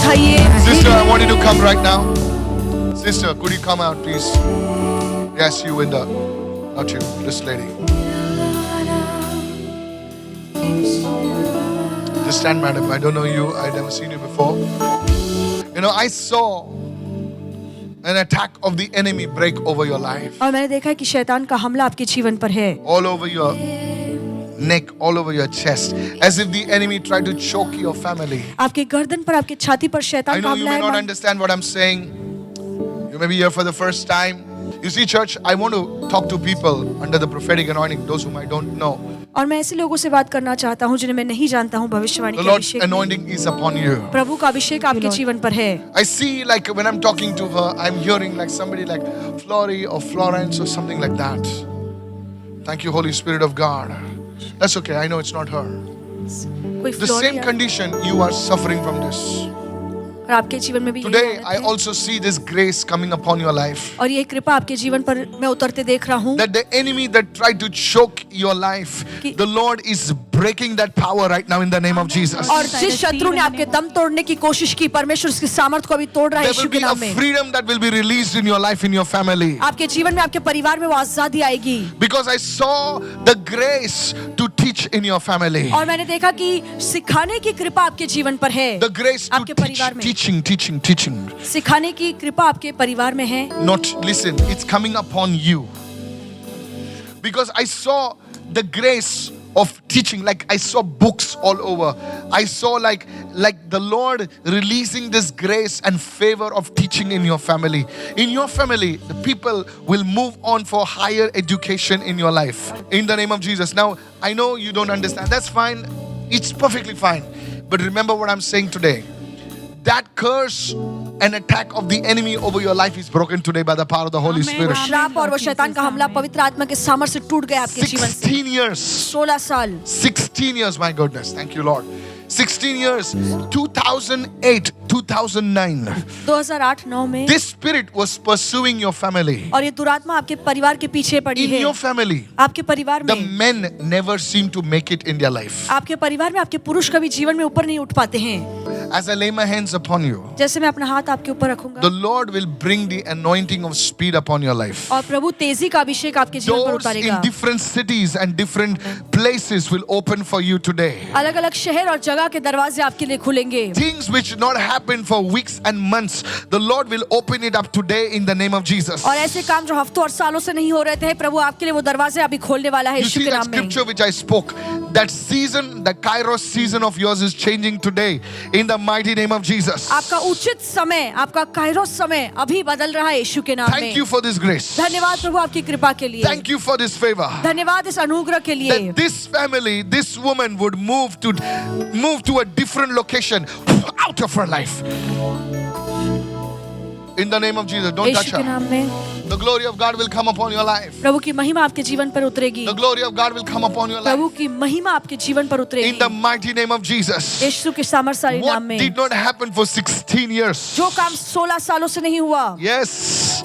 उठाइए। Sister, I want you to come right now. Sister, could you come out, please? Yes, you in the, not you, this lady. Just stand, madam. I don't know you. I've never seen you before. You know, I saw an attack of the enemy break over your life. और मैंने देखा है कि शैतान का हमला आपके जीवन पर है। All over your neck, all over your chest, as if the enemy tried to choke your family. आपके गर्दन पर, आपके छाती पर I शैतान का know you हमला may not है। understand what I'm saying. You may be here for the first time. You see, church, I want to talk to people under the prophetic anointing, those whom I don't know. और मैं ऐसे लोगों से बात करना चाहता हूँ जिन्हें मैं नहीं जानता हूँ भविष्यवाणी The के Lord's अभिषेक में। anointing is upon you. प्रभु का अभिषेक आपके जीवन पर है। I see, like when I'm talking to her, I'm hearing like somebody like Flory or Florence or something like that. Thank you, Holy Spirit of God. That's okay. I know it's not her. कोई The same फ्लोरिया condition you are suffering from this. और आपके जीवन में भी यही Today, हालत I है। also see this grace coming upon your life. और ये कृपा आपके जीवन पर मैं उतरते देख रहा हूँ। That the enemy that tried to choke your life, the Lord is breaking that power right now in the name of Jesus. और जिस शत्रु ने आपके दम तोड़ने की कोशिश की, परमेश्वर उसकी सामर्थ्य को अभी तोड़ रहा है There will यीशु के be a नाम में। freedom that will be released in your life, in your family. आपके जीवन में, आपके परिवार में वो आजादी आएगी। Because I saw the grace to teach in your family. और मैंने देखा कि सिखाने की कृपा आपके जीवन पर है। The grace to आपके परिवार में teaching. सिखाने की कृपा आपके परिवार में है। Not, listen, it's coming upon you. Because I saw the grace of teaching, like I saw books all over. I saw like the Lord releasing this grace and favor of teaching in your family. In your family, the people will move on for higher education in your life. In the name of Jesus. Now, I know you don't understand. That's fine. It's perfectly fine. But remember what I'm saying today. That curse and attack of the enemy over your life is broken today by the power of the Holy Spirit. श्राप और वो शैतान का हमला पवित्र आत्मा के सामर्थ्य से टूट गया आपके जीवन से। 16 years. 16 साल। 16 years, my goodness. Thank you, Lord. 16 years. 2008, 2009. 2008-9 में This spirit was pursuing your family. और ये दुरात्मा आपके परिवार के पीछे पड़ी In है। your family, आपके परिवार the में men never seem to make it in their life. आपके परिवार में आपके पुरुष कभी जीवन में ऊपर नहीं उठ पाते हैं। As I lay my hands upon you, जैसे मैं अपना हाथ आपके ऊपर the रखूंगा Lord will bring the anointing of speed upon your life. और प्रभु तेजी का अभिषेक आपके जीवन पर Doors उतारेगा। in different cities and different places will open for you today. अलग-अलग शहर और जगह के दरवाजे आपके लिए खुलेंगे। Things which not happen for weeks and months, the Lord will open it up today in the name of Jesus. और ऐसे काम जो हफ्तों और सालों से नहीं हो रहे थे, प्रभु आपके लिए वो दरवाजे अभी खोलने वाला है You यीशु see के that नाम में। scripture which I spoke, that season, the Kairos season of yours is changing today in the mighty name of Jesus. आपका उचित समय, आपका काइरोस समय अभी बदल रहा है यीशु के नाम में। Thank you for this grace. धन्यवाद प्रभु आपकी कृपा के लिए। Thank you for this favor. धन्यवाद इस अनुग्रह के लिए। That this family, this woman would move to a different location out of her life. In the name of Jesus, don't touch यीशु के her. नाम में The glory of God will come upon your life. प्रभु की महिमा आपके जीवन पर उतरेगी। The glory of God will come upon your life. प्रभु की महिमा आपके जीवन पर उतरेगी। In the mighty name of Jesus. यीशु के सामर्थ्यशाली नाम What में। did not happen for 16 years? जो काम 16 सालों से नहीं हुआ। Yes.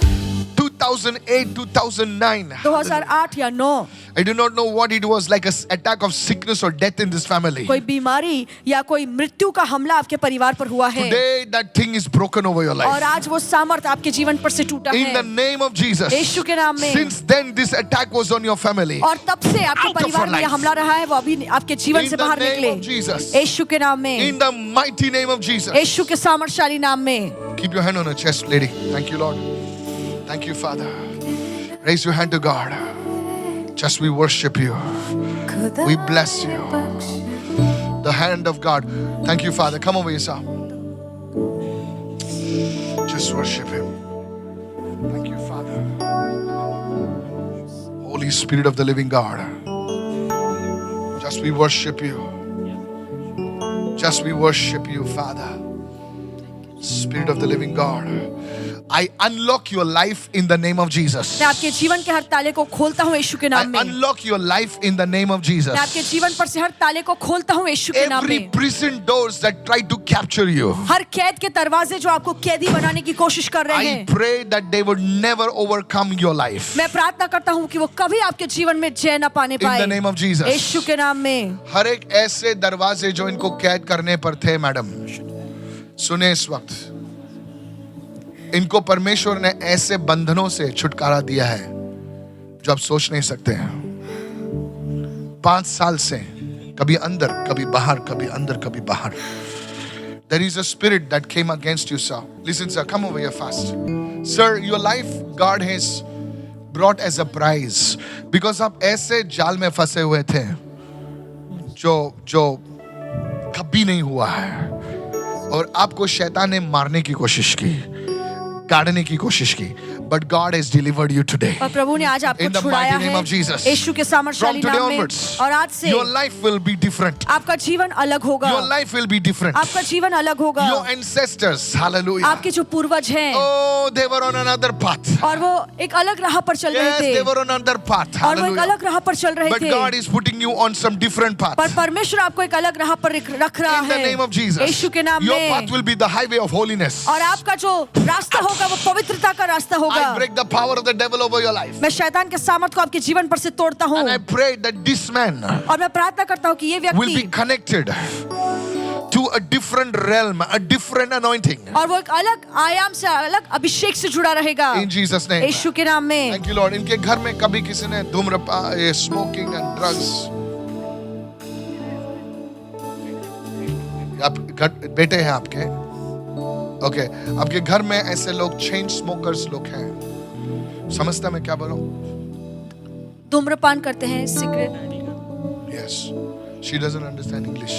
2008, 2009. 2008 या 9 I do not know what it was, like an attack of sickness or death in this family. कोई बीमारी या कोई मृत्यु का हमला आपके परिवार पर हुआ है। Today, that thing is broken over your और life. आज वो सामर्थ आपके जीवन पर से टूटा In the है। name of Jesus. यीशु के नाम में। Since then, this attack was on your family. और तब से आपके Out of परिवार our में ये life. हमला रहा है, वो अभी आपके जीवन In से the बाहर name निकले। of Jesus. यीशु के नाम में। In the mighty name of Jesus. यीशु के सामर्थ्यशाली नाम में। Keep your hand on her chest, lady. Thank you, Lord. Thank you, Father. Raise your hand to God. Just we worship you. We bless you. The hand of God. Thank you, Father. Come over yourself. Just worship Him. Thank you, Father. Holy Spirit of the living God. Just we worship you. Just we worship you, Father. Spirit of the living God. I unlock your life in the name of Jesus. मैं आपके जीवन के हर ताले को खोलता हूँ यीशु के I नाम में। unlock your life in the name of Jesus. मैं आपके जीवन पर से हर ताले को खोलता हूँ यीशु के नाम Every में। prison doors that try to capture you, हर कैद के दरवाजे जो आपको कैदी बनाने की कोशिश कर रहे I हैं, pray that they would never overcome your life. मैं प्रार्थना करता हूँ कि वो कभी आपके जीवन में जय न पाने In पाए the name of Jesus. यीशु के नाम में। हर एक ऐसे दरवाजे जो इनको कैद करने पर थे, मैडम, सुने इस वक्त, इनको परमेश्वर ने ऐसे बंधनों से छुटकारा दिया है जो आप सोच नहीं सकते हैं। 5 साल से कभी अंदर कभी बाहर, कभी अंदर कभी बाहर। There is a spirit that came against you, sir. Listen, sir, come over here fast. Sir, your life God has brought as a prize because आप ऐसे जाल में फंसे हुए थे जो कभी नहीं हुआ है, और आपको शैतान ने मारने की कोशिश की, काटने की कोशिश की, but God has delivered you today. और प्रभु ने आज आपको In the छुड़ाया mighty name है of Jesus. यीशु के सामर्थशाली From today नाम में। onwards, और आज से your life will be different. आपका जीवन अलग होगा। Your life will be different. आपका जीवन अलग होगा। Your ancestors, hallelujah. आपके जो पूर्वज हैं, Oh, they were on another path. और वो एक अलग राह पर चल रहे Yes, थे, they were on another path. और वो एक Hallelujah. अलग राह पर चल रहे But थे, God is putting you on some different path. पर परमेश्वर आपको एक अलग राह पर रख रहा In the है name of Jesus. यीशु के नाम Your में। path will be the highway of holiness. और आपका जो रास्ता होगा वो पवित्रता का रास्ता होगा। I break the power of the devil over your life. मैं शैतान के सामर्थ को आपके जीवन पर से तोड़ता हूँ, And I pray that this man और मैं प्रार्थना करता हूँ कि ये will be व्यक्ति connected to a different realm, a different anointing. और वो एक अलग आयाम से, अलग अभिषेक से जुड़ा रहेगा In Jesus' name. यीशु के नाम में। Thank you, Lord. इनके घर में कभी किसी ने धूम्रपान, smoking and drugs, आप बेटे हैं आपके, ओके, आपके घर में ऐसे लोग चेन स्मोकर्स लोग हैं, समझता मैं क्या बोलूं? धूम्रपान करते हैं, cigarette. Yes, she doesn't understand English.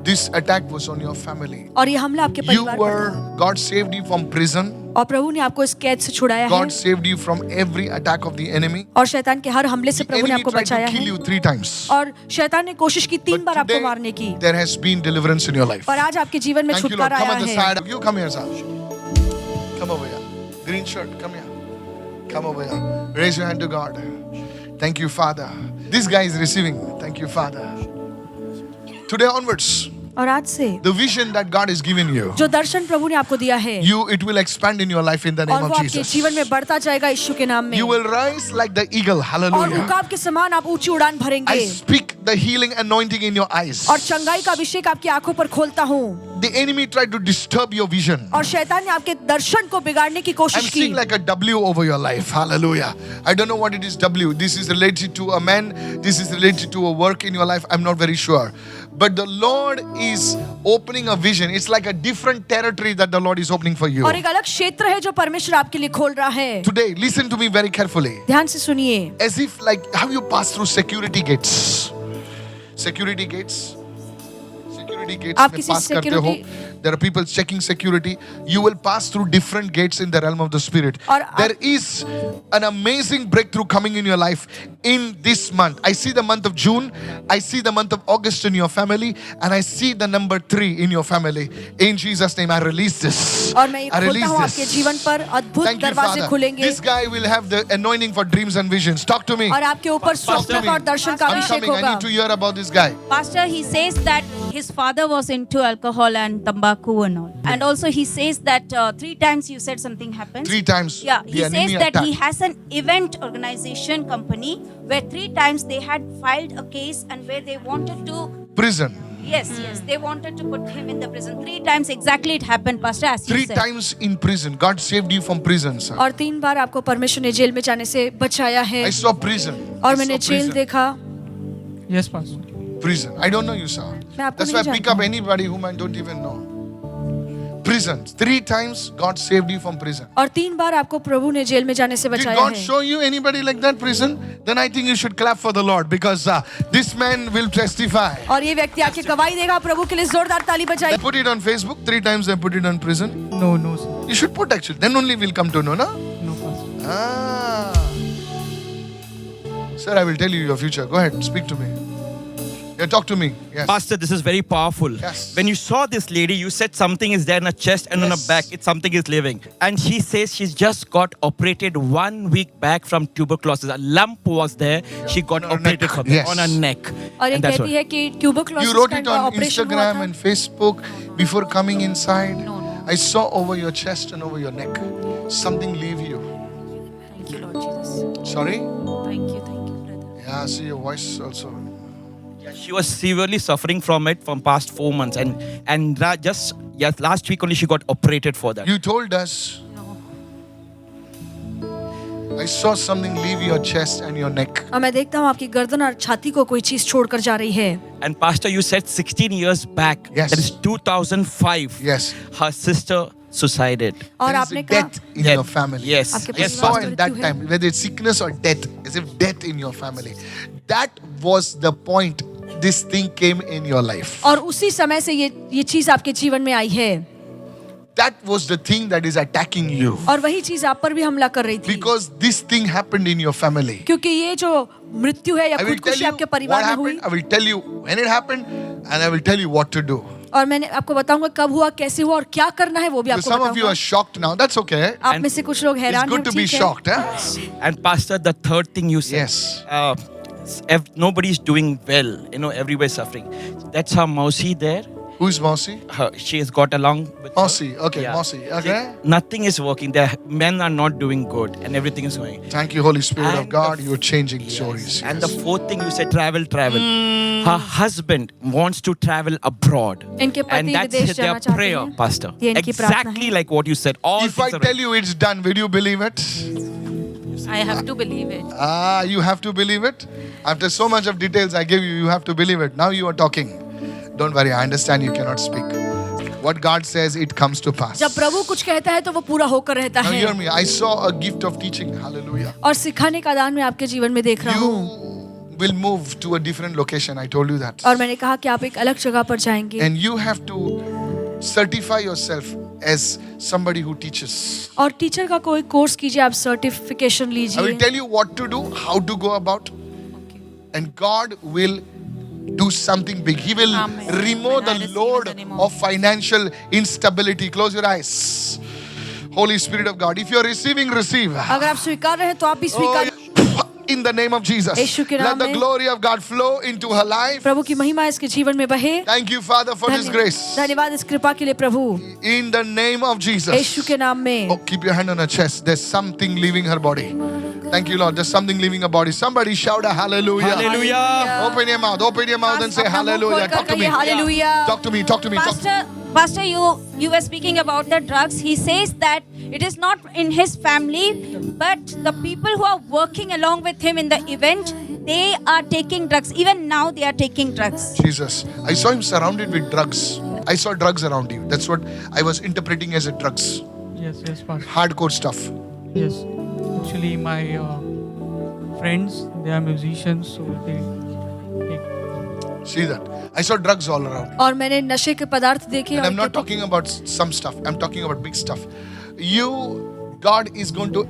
This attack was on your family. और ये हमला आपके You परिवार पर were, God saved you from prison. और प्रभु ने आपको इस कैद से छुड़ाया है, God saved you from every attack of the enemy. और शैतान के हर हमले से The प्रभु ने enemy आपको tried to बचाया kill है, you 3 times. और शैतान ने कोशिश की 3 बार But आपको today, मारने की, there has been deliverance in your life. और आज आपके जीवन में Thank you, Lord. छुटकारा Come आया on the है। side. You come here, sir. Come over here. Green shirt, come here. Come over here. Raise your hand to God. Thank you, Father. This guy is receiving. Thank you, Father. Today onwards, और आज से the vision that God has given you, जो दर्शन प्रभु ने आपको दिया है, it will expand in your life in the और name वो of आपके Jesus. जीवन में बढ़ता जाएगा यीशु के नाम में, You will rise like the eagle. और Hallelujah. उकाब के समान आप ऊंची उड़ान I भरेंगे, speak the healing anointing in your eyes. और चंगाई का अभिषेक आपकी आंखों पर खोलता हूँ, The enemy tried to disturb your vision. और शैतान ने आपके दर्शन को बिगाड़ने की I'm कोशिश की। seeing like a W over your life. Hallelujah. I don't know what it is W. This is related to a man. This is related to a work in your life. I'm not very sure. But the Lord is opening a vision. It's like a different territory that the Lord is opening for you. और एक अलग क्षेत्र है जो परमेश्वर आपके लिए खोल रहा है। Today, listen to me very carefully. ध्यान से सुनिए। As if like, have you passed through security gates? Security gates? Security gates आप में किसी pass करते हो. There are people checking security. You will pass through different gates in the realm of the spirit. और There is an amazing breakthrough coming in your life in this month. I see the month of June. I see the month of August in your family, and I see the number 3 in your family. In Jesus' name, I release this. और मैं ये I खोलता release हूँ आपके this. जीवन पर अद्भुत Thank you, दरवाजे Father. खुलेंगे, This guy will have the anointing for dreams and visions. Talk to me. और आपके ऊपर स्वप्न और दर्शन का I'm अभिषेक coming. I होगा। need to hear about this guy. Pastor, he says that his father was into alcohol and tobacco and all. And also he says that 3 times you said something happened. 3 times. Yeah, the he enemy says that he attacked. has an event organization company where 3 times they had filed a case and where they wanted to, Prison. yes, they wanted to put him in the prison. 3 times exactly it happened, Pastor, as you 3 said. times in prison. God saved you from prison, sir. और 3 बार आपको परमेश्वर ने jail में जाने से बचाया है, I saw prison. और I मैंने saw जेल prison. देखा। Yes, Pastor. Prison. I don't know you, sir. मैं आपको That's why नहीं I pick जानता up हूँ। anybody whom I don't even know. Prison. 3 times God saved you from prison. और 3 बार आपको प्रभु ने जेल में जाने से Did बचाया God है। show you anybody like that prison? Then I think you should clap for the Lord because this man will testify. और ये व्यक्ति आके गवाही देगा, प्रभु के लिए जोरदार ताली I बजाइए। put it on Facebook. 3 times I put it on prison. No, no, sir. You should put actually. Then only we'll come to know, no? No, Pastor. Ah. Sir, I will tell you your future. Go ahead, speak to me. Yeah, talk to me. Yes. Pastor, this is very powerful. Yes. When you saw this lady, you said something is there in her chest and on her Yes. back, it's something is living. And she says she's just got operated 1 week back from tuberculosis. A lump was there. She got On her operated neck. from it, Yes. on her neck. और ये And that's कहती what- है कि tuberculosis You wrote का it on operation हुआ Instagram था। and Facebook before coming inside. No, no. I saw over your chest and over your neck something leave you. Thank you, Lord Jesus. Sorry? Thank you, brother. Yeah, see your voice also. She was severely suffering from it from past 4 months, and last week only she got operated for that. You told us. I saw something leave your chest and your neck. और मैं देखता हूँ आपकी गर्दन और छाती को कोई चीज छोड़कर जा रही है. And Pastor, you said 16 years back, Yes. that is 2005, Yes. her sister suicided. और There is आपने a कहा death in Death. your family. Yes. आपके I Yes, saw परिवार in में that मृत्यु है. time, whether it's sickness or death, as if death in your family. That was the point this thing came in your life. और उसी समय से ये चीज आपके जीवन में आई है. That was the thing that is attacking you. और वही चीज आप पर भी हमला कर रही थी. Because this thing happened in your family. क्योंकि ये जो मृत्यु है या I will tell खुदकुशी you आपके what परिवार में हुई. happened. I will tell you when it happened, and I will tell you what to do. और मैंने आपको बताऊंगा कब हुआ, कैसे हुआ और क्या करना है वो भी So आपको some of you बताऊंगा. are shocked now. That's okay. आप में से कुछ लोग It's हैरान हैं. good to be ठीक है. shocked. Huh? And Pastor, the third thing you said, Yes. Nobody's doing well, everywhere suffering. That's her Mausi there. Who's Mossy? She has got along with her. Mossy. Okay, Yeah. Mossy. Okay. Nothing is working. The men are not doing good, and everything is going. Thank you, Holy Spirit of And God. the- You're changing Yes. stories. And Yes. the fourth thing you said, travel. Her husband wants to travel abroad. इनके पति And that's विदेश their जाना चाहते prayer, हैं. Pastor. ये इनकी प्रार्थना Exactly है. like what you said. All If I things are tell you it's done, will you believe it? I have to believe it. You have to believe it. After so much of details I gave you, you have to believe it. Now you are talking. Don't worry, I understand you cannot speak. What God says, it comes to pass. जब प्रभु कुछ कहता है तो वो पूरा होकर रहता Now है. hear me. I saw a gift of teaching. Hallelujah. और सिखाने का दान मैं आपके जीवन में देख रहा You हूँ. will move to a different location. I told you that. और मैंने कहा कि आप एक अलग जगह पर जाएंगे. And you have to certify yourself as somebody who teaches. और टीचर का कोई कोर्स कीजिए, आप सर्टिफिकेशन I will लीजिए. tell you what to do, how to go about. And God will do something big. He will Amen. remove Amen. I the receive load in the name of of financial instability. Close your eyes. Holy Spirit of God. If you are receiving, receive. अगर आप स्वीकार रहे हैं तो आप भी Oh, स्वीकार. in the name of Jesus. यीशु के Let नाम the में. glory of God flow into her life. प्रभु की महिमा इसके जीवन में बहे. Thank you, Father, for this grace. धन्यवाद इस कृपा के लिए प्रभु. In the name of Jesus. यीशु के नाम में. Oh, keep your hand on her chest. There's something leaving her body. Thank you, Lord. There's something leaving her body. Somebody shout a hallelujah. Hallelujah. Open your mouth. Open your mouth and say अपना मुंह hallelujah. खोलकर Talk to me. कहिए hallelujah. Talk to me. Talk to me. Talk to me. Pastor, you were speaking about the drugs. He says that it is not in his family, but the people who are working along with him in the event, they are taking drugs. Even now, they are taking drugs. Jesus. I saw him surrounded with drugs. I saw drugs around you. That's what I was interpreting as a drugs. Yes, Pastor. Hardcore stuff. Yes. Actually, my friends, they are musicians, so they take. See that? I saw drugs all around. और मैंने नशे के पदार्थ देखे. And और I'm not कहते- talking about some stuff. I'm talking about big stuff. God is going to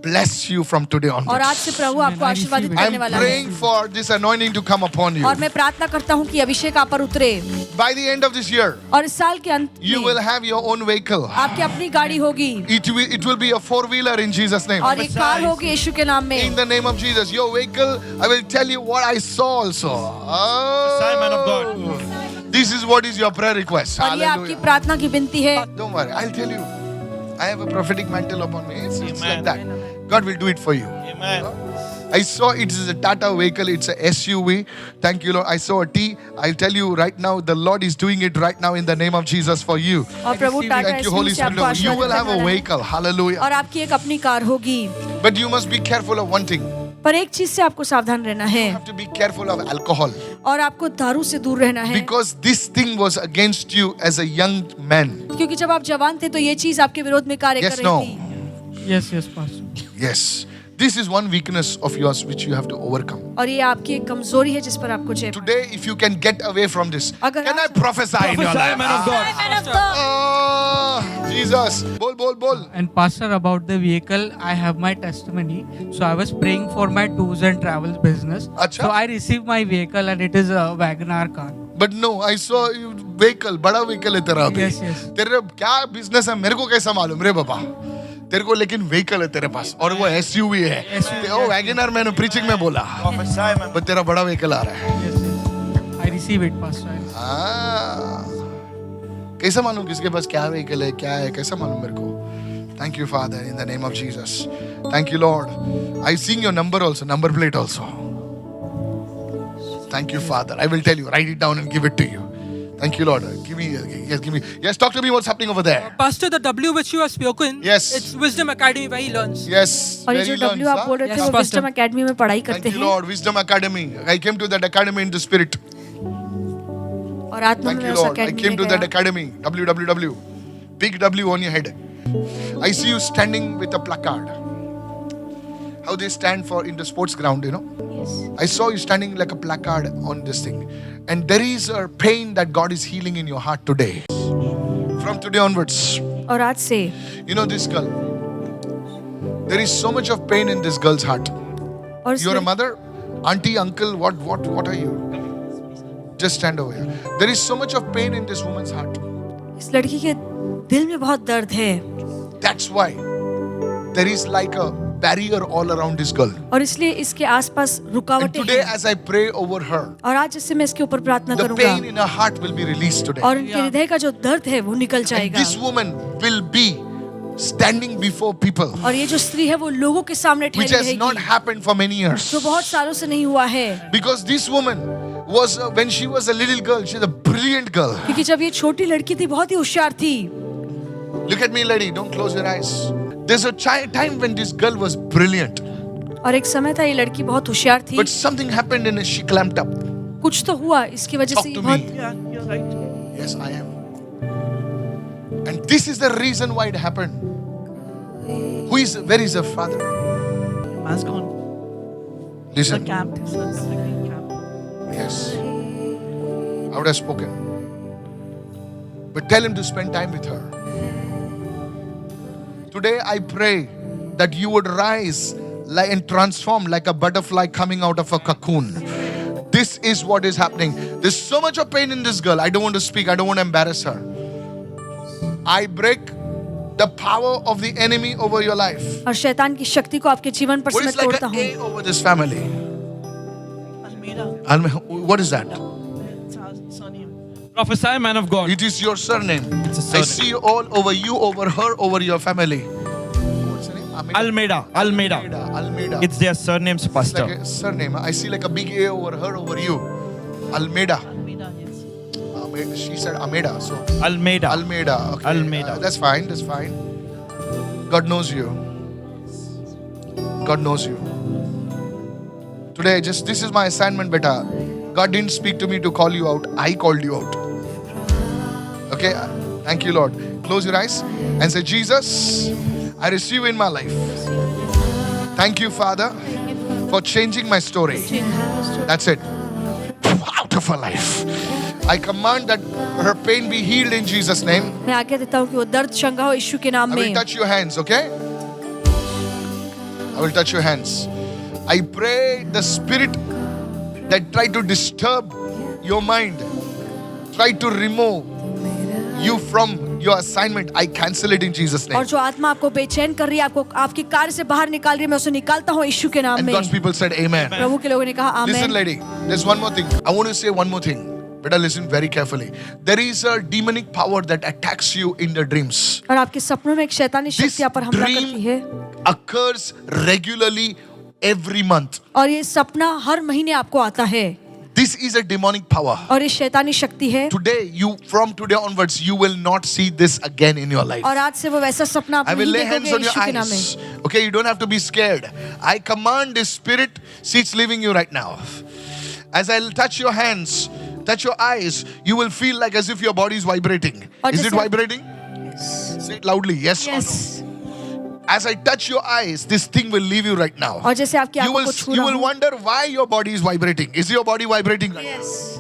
bless you from today और onwards. आज से प्रभु आपको आशीर्वादित I'm करने वाला है. praying for this anointing to come upon you. और मैं प्रार्थना करता हूँ कि अभिषेक आप पर उतरे. By the end of this year, और इस साल के अंत you will में have your own vehicle. आपकी अपनी गाड़ी होगी. It will be a four-wheeler in Jesus' name. और एक कार होगी यीशु के नाम In में. the name of Jesus, your vehicle, I will tell you what I saw also. Man of God. This is what is your prayer request. और ये आपकी Hallelujah. प्रार्थना की विनती है. Don't worry, I'll tell you. I have a prophetic mantle upon me. It's like that. God will do it for you. Amen. I saw it is a Tata vehicle, it's a SUV. Thank you, Lord. I saw a T. I'll tell you right now, the Lord is doing it right now in the name of Jesus for you. और प्रभु टाटा Thank you, Holy एसयूवी से Spirit. आपको You आशीर्वादित will have करने a वाला है. vehicle. Hallelujah. और आपकी एक अपनी कार होगी. But you must be careful of one thing. पर एक चीज से आपको सावधान रहना है. You have to be careful of alcohol. और आपको दारू से दूर रहना है. Because this thing was against you as a young man. क्योंकि जब आप जवान थे तो ये चीज आपके विरोध में कार्य Yes, कर no. रही थी. Yes, Pastor. Yes. This is one weakness of yours which you have to overcome. और ये आपकी एक कमजोरी है जिस पर आपको जय. Today, if you can get away from this, अगर can I आप- prophesy in your life? Man of God. Man of God. Oh, Jesus. Bol. And Pastor, about the vehicle, I have my testimony. So I was praying for my tours and travels business. Acha. So I received my vehicle and it is a Wagoner car. But no, I saw you vehicle, बड़ा vehicle है तेरा अभी. Yes, yes. तेरे क्या business है मेरे को कैसा मालूम रे बाबा. तेरे को लेकिन vehicle है तेरे पास और वो SUV है. SUV, ओ Wagoner मैंने preaching में बोला. पर तेरा बड़ा vehicle आ रहा है. Yes, yes. I receive it, Pastor. कैसा मालूम किसके पास क्या vehicle है क्या है कैसा मालूम मेरे को. Thank you, Father, in the name of Jesus. Thank you, Lord. I sing your number also, number plate also. Thank you, Father. I will tell you. Write it down and give it to you. Thank you, Lord. Give me. Yes, talk to me. What's happening over there? Pastor, the W which you have spoken, Yes. it's Wisdom Academy where he learns. Yes. और ये where जो he learns, W आप huh? बोल रहे थे Yes, वो Pastor. Wisdom academy में पढ़ाई Thank करते you, हैं Lord. Wisdom Academy. I came to that academy in the spirit. और आत्मा Thank में you, उस Lord. I एकेडमी came में to that गया academy. WWW. Big W on your head. I see you standing with a placard. How they stand for in the sports ground, you know. I saw you standing like a placard on this thing. And there is a pain that God is healing in your heart today. From today onwards. और आज से You know this girl. There is so much of pain in this girl's heart. और इस You're a लड़- mother, auntie, uncle, what are you? Just stand over here. There is so much of pain in this woman's heart. इस लड़की के दिल में बहुत दर्द है That's why there is like a barrier all around this girl. और इसलिए इसके आसपास And रुकावटें today, हैं as I pray over her, और आज इससे मैं इसके ऊपर प्रार्थना the करूंगा pain in her heart will be released today. और उनके हृदय का जो दर्द है वो निकल And जाएगा this woman will be standing before people, और ये जो स्त्री है वो लोगों के सामने which ठहरी has not रहेगी happened for many years. जो बहुत सालों से नहीं हुआ है Because this woman was, when she was a little girl, she's a brilliant girl. क्योंकि जब ये छोटी लड़की थी बहुत ही होशियार थी Look at me, lady. Don't close your eyes. There's a time when this girl was brilliant, और एक समय था ये लड़की बहुत होशियार थी but something happened and she clamped up. कुछ तो हुआ इसकी वजह Talk से ये to बहुत me. Yeah, you're right. Yes, I am. And this is the reason why it happened. Where is her father? Man's gone. Listen. Camp. Yes. I would have spoken. But tell him to spend time with her. Today I pray that you would rise and transform like a butterfly coming out of a cocoon. This is what is happening. There's so much of pain in this girl. I don't want to speak. I don't want to embarrass her. I break the power of the enemy over your life. और शैतान की शक्ति को आपके जीवन पर से What मैं is like तोड़ता an हूँ A over this family? What is that? Prophesy, man of God. It is your surname. It's a I surname. see all over you, over her, over your family. What's her name? Almeida. Almeida. Almeida. It's their surnames, It's Pastor. like a surname. I see like a big A over her, over you. Almeida. She said Almeida. So Almeida. Almeida. Okay. Almeida. That's fine. That's fine. God knows you. God knows you. Today, this is my assignment, beta. God didn't speak to me to call you out. I called you out. Okay? Thank you, Lord. Close your eyes and say, Jesus, I receive you in my life. Thank you, Father, for changing my story. That's it. Out of her life. I command that her pain be healed in Jesus' name. मैं आज्ञा देता हूँ कि वो दर्द चंगा हो यीशु के नाम I will में touch your hands, okay? I will touch your hands. I pray the spirit that tried to disturb your mind, try to remove you from your assignment. I cancel it in Jesus' name. और जो आत्मा आपको बेचैन कर रही है आपको आपके कार्य से बाहर निकाल रही है मैं उसे निकालता हूँ यीशु के नाम And में God's people said, Amen. प्रभु के लोगों ने कहा Listen, amen lady, there's one more thing. I want to say one more thing. Better listen very carefully. There is a demonic power that attacks you in the dreams. और आपके सपनों में एक शैतानी This शक्ति आप पर हमला करती dream है occurs regularly every month. और ये सपना हर महीने आपको आता है This is a demonic power. और ये शैतानी शक्ति है Today, from today onwards, you will not see this again in your life. और आज से वो वैसा सपना आप I will नहीं lay hands देखोगे on your यीशु के नाम में eyes. Okay, you don't have to be scared. I command this spirit, see it's leaving you right now. As I touch your hands, touch your eyes, you will feel like as if your body is vibrating. और Is it जैसे- vibrating? Say it loudly. Yes. or no? Yes. As I touch your eyes, this thing will leave you right now. और जैसे आपकी You आंखों will, को छू you रहा will हूँ wonder why your body is vibrating. Is your body vibrating right now? Yes.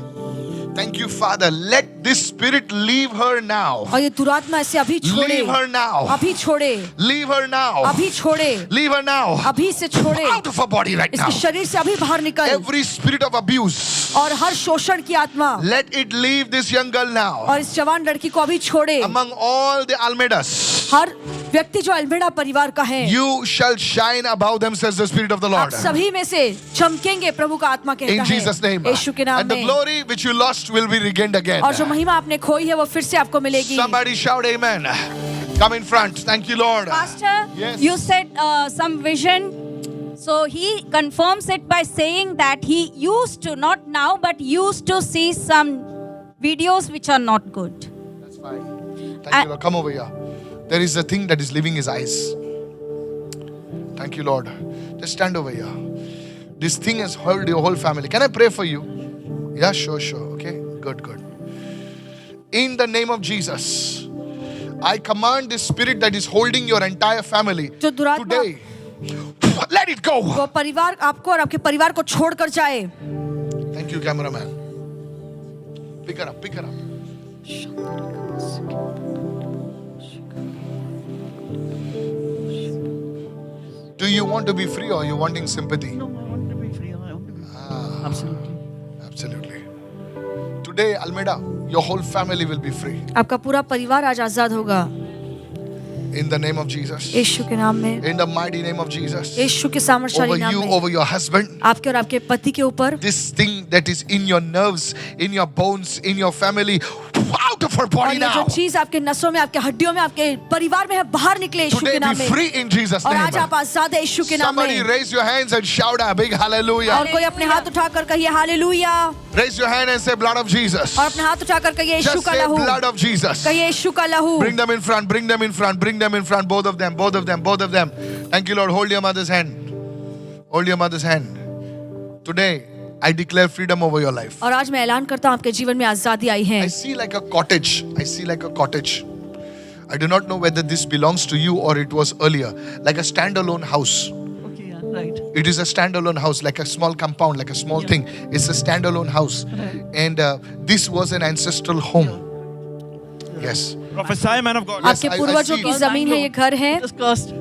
Thank you, Father. Let this spirit leave her now. और ये दुरात्मा ऐसे अभी छोड़े Leave her now. अभी छोड़े Leave her now. अभी छोड़े Leave her now. अभी से छोड़े Out of her body right now. इसके शरीर से अभी बाहर निकल Every spirit of abuse, और हर शोषण की आत्मा let it leave this young girl now. और इस जवान लड़की को अभी छोड़े Among all the Almeidas, हर व्यक्ति जो अल्मेडा परिवार का है you shall shine above them, says the Spirit of the आप Lord. सभी में से चमकेंगे प्रभु का आत्मा कहता In है Jesus' name. यीशु के नाम And the में glory which you lost will be regained again. और जो महिमा आपने खोई है वो फिर से आपको मिलेगी Somebody shout amen. Come in front. Thank you, Lord. Pastor, Yes. you said some vision So he confirms it by saying that he used to, not now, but used to see some videos which are not good. That's fine. Thank you, Lord. Come over here. There is a thing that is leaving his eyes. Thank you, Lord. Just stand over here. This thing has held your whole family. Can I pray for you? Yeah, sure. Okay, good. In the name of Jesus, I command this spirit that is holding your entire family जो दुरात्मा today. Let it go. वो परिवार आपको और आपके परिवार को छोड़कर जाए। Thank you, cameraman. Pick her up. Do you want to be free or are you wanting sympathy? No, I want to be free. I want to be free. Absolutely. Today, Almeida, your whole family will be free. आपका पूरा परिवार आज आजाद होगा In the name of Jesus. यीशु के नाम में, In the mighty name of Jesus. यीशु के सामर्थ्यशाली Over नाम you, में, over your husband. आपके और आपके पति के ऊपर This thing that is in your nerves, in your bones, in your family, out of her और body ये जो now. चीज आपके नसों में, आपके हड्डियों में, आपके परिवार में है, बाहर निकले यीशु Today के नाम be में। free in Jesus' और name. आज आप आजाद है यीशु के नाम Somebody में। raise your hands and shout a big hallelujah. और कोई अपने हाथ उठाकर कहिए hallelujah, Raise your hand and say blood of Jesus. और अपने हाथ उठाकर कहिए यीशु Just का say लहू, blood of Jesus. कहिए यीशु का लहू। Bring them in front, bring them in front, bring them in front, both of them. Thank you, Lord. Hold your mother's hand. Hold your mother's hand. Today, I declare freedom over your life. और आज मैं ऐलान करता हूँ आपके जीवन में आजादी आई है। I see like a cottage. I do not know whether this belongs to you or it was earlier. Like a standalone house. Okay, yeah, right. It is a standalone house, like a small compound, like a small thing. It's a standalone house. Right. And this was an ancestral home. Yes. Prophesy, man of God. Yes, आपके I पूर्वजों see की it. जमीन है, ये घर है। Just cursed.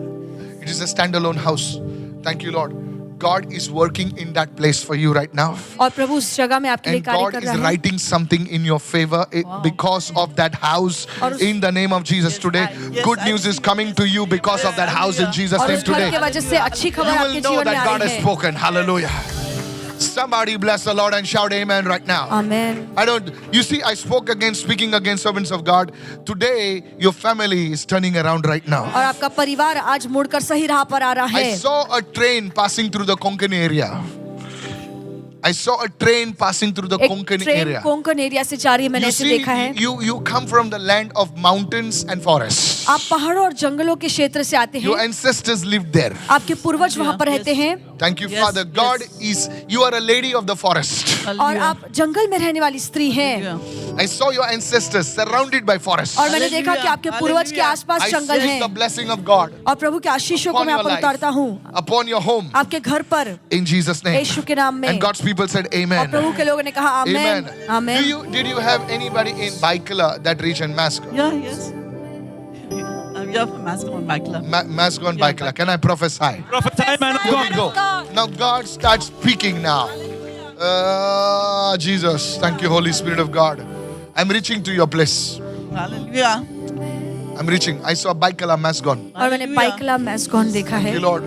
It is a standalone house. Thank you, Lord. God is working in that place for you right now. और प्रभु उस जगह में आपके लिए And कार्य God कर is रहा है। writing something in your favor because of that house और उस- in the name of Jesus today. yes, Good I news is see. coming to you because of that house in Jesus' और name उस घर today. के वजह से अच्छी You खबर will आपके know जीवन में that आ God रही has है। spoken. Hallelujah. Somebody bless the Lord and shout amen right now. Amen. You see, I spoke against, speaking against servants of God. Today, your family is turning around right now. और आपका परिवार आज मुड़कर सही राह पर आ रहा I है। saw a train passing through the Konkan area. I saw a train passing through the एक Konkan train area. Konkan area से जा रही है, मैंने You ऐसे see, देखा है। you come from the land of mountains and forests. आप पहाड़ों और जंगलों के क्षेत्र से आते Your हैं, ancestors lived there. आपके पूर्वज वहाँ पर रहते हैं, Thank you, Yes, Father. God yes. you are a lady of the forest. और Hallelujah. आप जंगल में रहने वाली स्त्री हैं। Yeah. I saw your ancestors surrounded by forests. और मैंने देखा कि आपके पूर्वज के Hallelujah. आसपास I जंगल sense the हैं। blessing of God और प्रभु के आशीषों को upon मैं your आप पर life, उतारता हूँ, upon your home, आपके घर पर, in Jesus' name. यीशु के नाम में। And God's people said और amen. प्रभु के लोगों ने कहा आमेन, Amen. Amen. Did you have anybody in Baikala, that region, Mascon? Yeah, yes. We have a mask on Michael. Mascon, Yeah, Baikala. Can I prophesy? Prophesy, man of Here we God. go. Now God starts speaking now. Jesus, thank you, Holy Spirit of God. I'm reaching to your place. Hallelujah. I'm reaching. I saw Baikala, Mascon. और मैंने पाइकला मैस्कॉन देखा Thank है। you, Lord.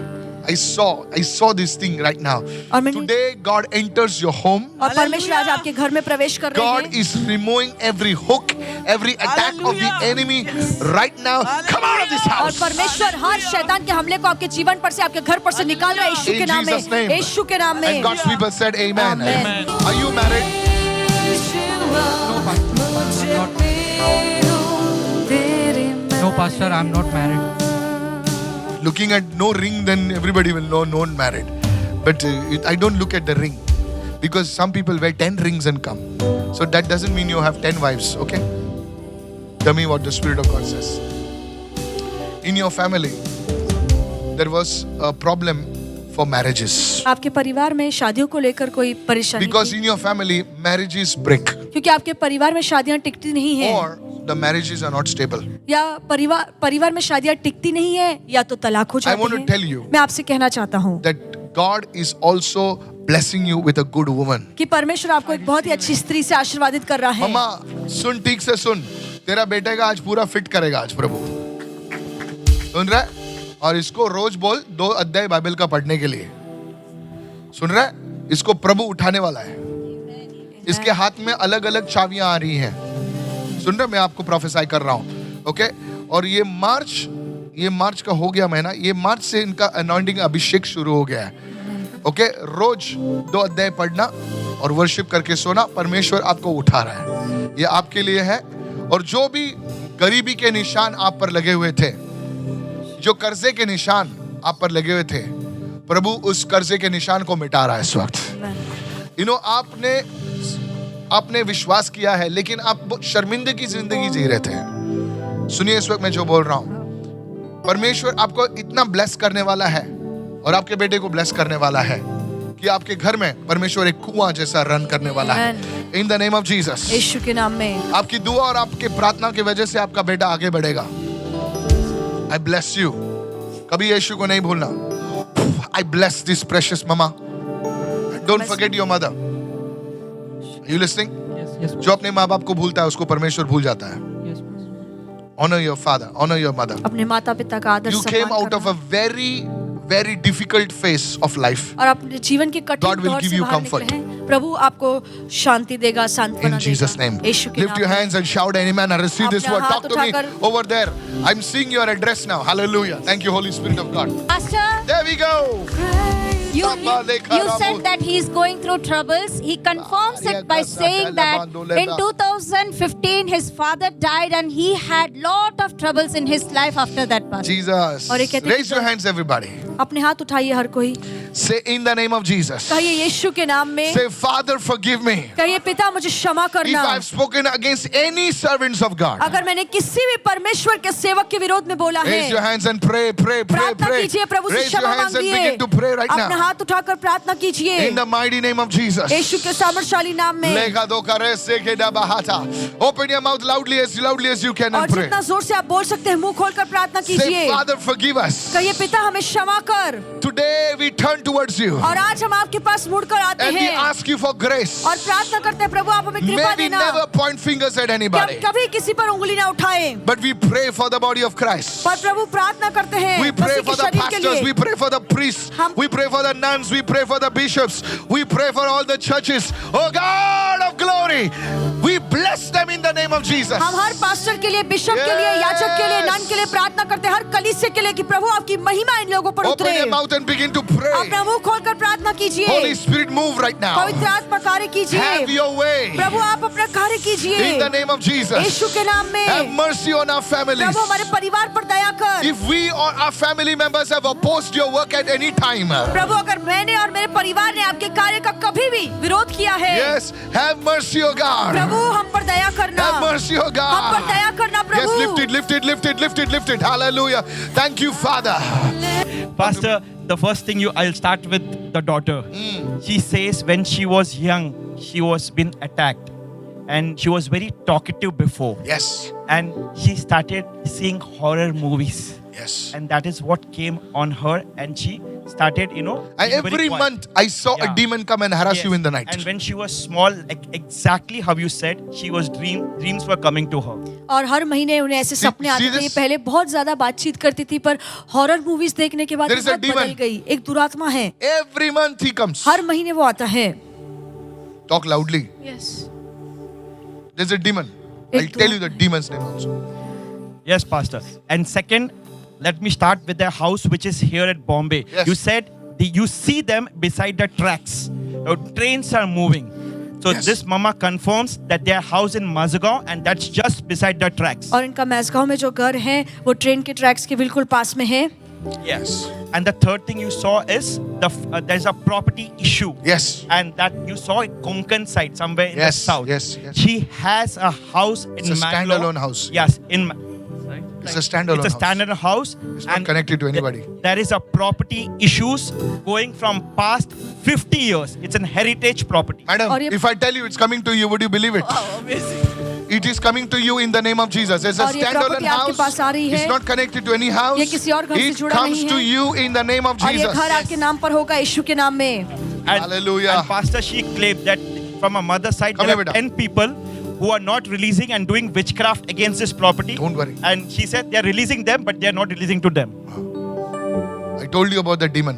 I saw this thing right now. और मैंने Today, God enters your home. और परमेश्वर आज आपके घर में प्रवेश कर रहे God हैं। is removing every hook, every attack of the Hallelujah. enemy right now. Come out of this और house. परमेश्वर हर शैतान के हमले को आपके जीवन पर से, आपके घर पर से निकाल रहा है यीशु In के नाम Jesus' में, name. यीशु के नाम में। And God's people said amen. Amen. Are you married? No, Pastor, I'm not married. Looking at no ring, then everybody will know non married. But I don't look at the ring because some people wear 10 rings and come. So that doesn't mean you have 10 wives, okay? Tell me what the Spirit of God says. In your family, there was a problem for marriages. आपके परिवार में शादियों को लेकर कोई परेशानी Because थी? in your family, marriages break क्योंकि आपके परिवार में शादियां टिकती नहीं है, or the marriages are not stable. या परिवार में शादियां टिकती नहीं है, या तो तलाक हो I want जाती to है। tell you मैं आपसे कहना चाहता हूँ that God is also blessing you with a good woman. कि परमेश्वर आपको एक बहुत ही अच्छी स्त्री से आशीर्वादित कर रहा है। मम्मा सुन, ठीक से सुन, तेरा बेटे का आज पूरा फिट करेगा आज प्रभु, सुन रहा है? और इसको रोज बोल 2 अध्याय बाइबल का पढ़ने के लिए, सुन रहा है? इसको प्रभु उठाने वाला है। इसके हाथ में अलग अलग चाबियां आ रही हैं, सुन रहे? मैं आपको प्रोफेसाई कर रहा हूं, ओके? और ये मार्च ये मार्च का हो गया महीना, ये मार्च से इनका अनॉइंटिंग अभिषेक शुरू हो गया है। ओके, रोज 2 अध्याय पढ़ना और वर्शिप करके सोना, परमेश्वर आपको उठा रहा है, ये आपके लिए है। और जो भी गरीबी के निशान आप पर लगे हुए थे, जो कर्जे के निशान आप पर लगे हुए थे, प्रभु उस कर्जे के निशान को मिटा रहा है इस वक्त। आपने विश्वास किया है, लेकिन आप बहुत शर्मिंदगी की जिंदगी जी रहे थे। सुनिए इस वक्त मैं जो बोल रहा हूं, परमेश्वर आपको इतना ब्लेस करने वाला है और आपके बेटे को ब्लेस करने वाला है कि आपके घर में परमेश्वर एक कुआं जैसा रन करने वाला है। In the name of Jesus, यीशु के नाम में। आपकी दुआ और आपके प्रार्थना की वजह से आपका बेटा आगे बढ़ेगा। आई ब्लेस यू, कभी यीशु को नहीं भूलना। आई bless this precious mama, don't forget your mother. You listening? Yes, जो अपने माँ बाप को भूलता है उसको परमेश्वर भूल जाता है। yes. Honor your father, honor your mother. अपने माता पिता का आदर You सम्मान came out of a very difficult phase of life. और अपने जीवन के कठिन God will दौर give से you बाहर comfort. निकले हैं। प्रभु आपको शांति देगा, सांत्वना In Jesus' देगा। name. यीशु के Lift नाम your में। hands and shout amen. I receive this अपना word. हाथ Talk to me उठाकर- over there. I'm seeing your address now. Hallelujah. Thank you, Holy Spirit of God. Pastor, There we go. you said that he is going through troubles. He confirms it by saying that in 2015 his father died and he had lot of troubles in his life after that, Pastor. Jesus. और ये कहते हैं Raise your hands, everybody. अपने हाथ उठाइए हर कोई, Say in the name of Jesus. कहिए यीशु के नाम में, Say, Father, forgive me. कहिए पिता मुझे क्षमा If करना। I've spoken against any servants of God. अगर मैंने किसी भी परमेश्वर के सेवक के विरोध में बोला Raise your है, hands and pray, pray, pray, प्रार्थना pray. कीजिए, प्रभु से Raise your क्षमा hands and मांगिए। begin to pray right अपने now. हाथ उठाकर प्रार्थना कीजिए In the mighty name of Jesus. यीशु के सामर्थशाली नाम में। Lega do karese ke da bahata. Open your mouth loudly as you can और and pray. जितना जोर से आप बोल सकते हैं मुंह खोलकर प्रार्थना Say, कीजिए। Father, forgive us. कहिए पिता हमें क्षमा कर। Today we turn towards you और आज हम आपके पास मुड़कर आते and we हैं ask you for grace. और प्रार्थना करते हैं प्रभु आप हमें कृपा May we देना never point fingers at कि हम anybody, कभी किसी पर उंगली ना उठाएं, but we pray for the body of Christ. पर प्रभु प्रार्थना करते हैं We pray मसीह for के the शरीर के pastors, we लिए। pray for the priests, हम- we pray for the nuns, we pray for the bishops, we pray for all the churches. Oh God of glory, we bless them in the name of Jesus. हम हर pastor के लिए, bishop के लिए, याजक के लिए, Yes. None के लिए प्रार्थना करते हैं, हर कलीसिया के लिए कि प्रभु आपकी महिमा इन लोगों पर Open उतरे। your mouth and begin to pray. अपना मुंह खोलकर प्रार्थना कीजिए। Holy Spirit, move right now. पवित्र आत्मा कार्य कीजिए। Have your way प्रभु आप अपना कार्य कीजिए in the name of Jesus. यीशु के नाम Have में। mercy on our families. प्रभु हमारे परिवार पर दया कर। If we or our family members have opposed your work at any time, प्रभु अगर मैंने और मेरे परिवार ने आपके कार्य का कभी भी विरोध किया है, yes, have mercy, O God. प्रभु हम पर दया करना। Have mercy, O हम पर God. दया करना Yes, Prabhu. lift it, lift it, lift it, lift it, lift it. Hallelujah. Thank you, Father. Pastor, the first thing I'll start with the daughter. She says when she was young, she was been attacked, and she was very talkative before, Yes, and she started seeing horror movies, yes. and that is what came on her, and she started, And being very every quiet. month I saw a Yeah. demon come and harass Yes. you in the night. And when she was small, exactly how you said, she was dreams were coming to her. और हर महीने उन्हें ऐसे सपने आते थे। ये पहले बहुत ज्यादा बातचीत करती थी, पर हॉरर मूवीज देखने के बाद There is a बहुत बदल demon. गई। एक दुरात्मा है, Every month he comes. हर महीने वो आता है। Talk loudly. Yes. There's a demon. एक I'll tell you the demon's name also. Yes, Pastor. And second, let me start with the house which is here at Bombay. Yes. You said you see them beside the tracks. Trains are moving. So Yes. this mama confirms that their house in Mazagaon, and that's just beside the tracks. और इनका मैसगांव में जो घर है वो train के tracks के बिल्कुल पास में है। Yes. And the third thing you saw is there's a property issue. Yes. And that you saw it Konkan side, somewhere in Yes, the south. yes, yes. She has a house in It's a Mangalore. standalone house. Yes, It's a standalone It's a house. standalone house. It's not connected to anybody. There is a property issues going from past 50 years. It's an heritage property. Madam, और ये- if I tell you it's coming to you, would you believe it? It is coming to you in the name of Jesus. It's a और ये standalone property आपके house. पास आ रही है। It's not connected to any house. ये किसी और घर से It जुड़ा comes नहीं to है। you in the name of और ये Jesus. घर आपके नाम पर होगा यीशु के नाम में। And, Hallelujah. And Pastor, she claimed that from a mother's side, Come there here, are beta. 10 people who are not releasing and doing witchcraft against this property. Don't worry. And she said they're releasing them, but they're not releasing to them. I told you about the demon.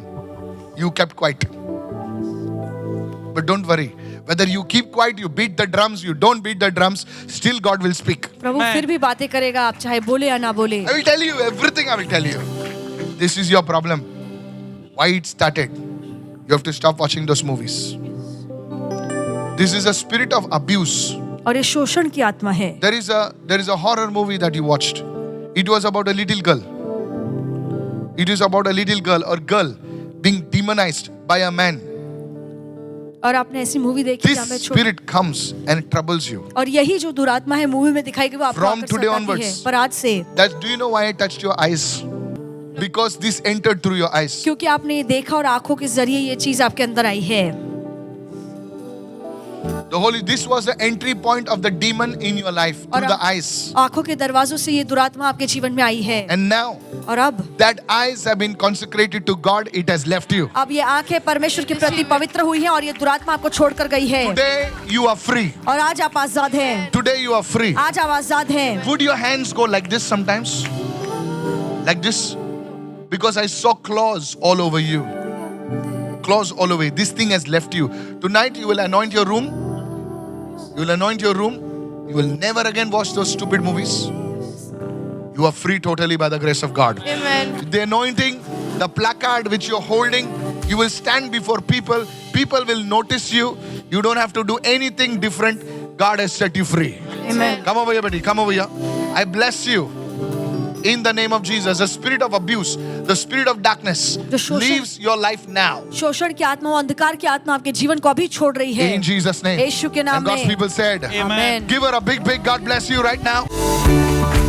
You kept quiet. But don't worry. Whether you keep quiet, you beat the drums, you don't beat the drums, still God will speak. प्रभु फिर भी बातें करेगा, आप चाहे बोले या ना बोले. I will tell you everything. I will tell you. This is your problem. Why it started? You have to stop watching those movies. This is a spirit of abuse. और ये शोषण की आत्मा है. There is a horror movie that you watched. It was about a little girl. It is about a little girl or girl being demonized by a man. और आपने ऐसी movie देखी This जहाँ पे spirit comes and troubles you. और यही जो दुरात्मा है मूवी में दिखाई गई वो आपको From आकर्षित today करती onwards. है. पर आज से Do you know why I touched your eyes? Because this entered through your eyes. क्योंकि आपने ये देखा और आंखों के जरिए ये चीज आपके अंदर आई है. This was the entry point of the demon in your life through the eyes. आंखों के दरवाजों से ये दुरात्मा आपके जीवन में आई है. And now और अब that eyes have been consecrated to God, it has left you. अब ये आंखें परमेश्वर के प्रति पवित्र हुई हैं और ये दुरात्मा आपको छोड़कर गई है. Today you are free. और आज आप आजाद हैं. Today you are free. आज आप आजाद हैं. Would your hands go like this sometimes? Like this? Because I saw claws all over you. Claws all over you. This thing has left you. Tonight you will anoint your room. You will anoint your room. You will never again watch those stupid movies. You are free totally by the grace of God. Amen. The anointing, the placard which you're holding, you will stand before people. People will notice you. You don't have to do anything different. God has set you free. Amen. Come over here, buddy. Come over here. I bless you. In the name of Jesus, the spirit of abuse, the spirit of darkness leaves your life now. शोषण की आत्मा, अंधकार की आत्मा आपके जीवन को अभी छोड़ रही है. In Jesus' name. यीशु के नाम And God's में. people said, Amen. give her a big God bless you right now.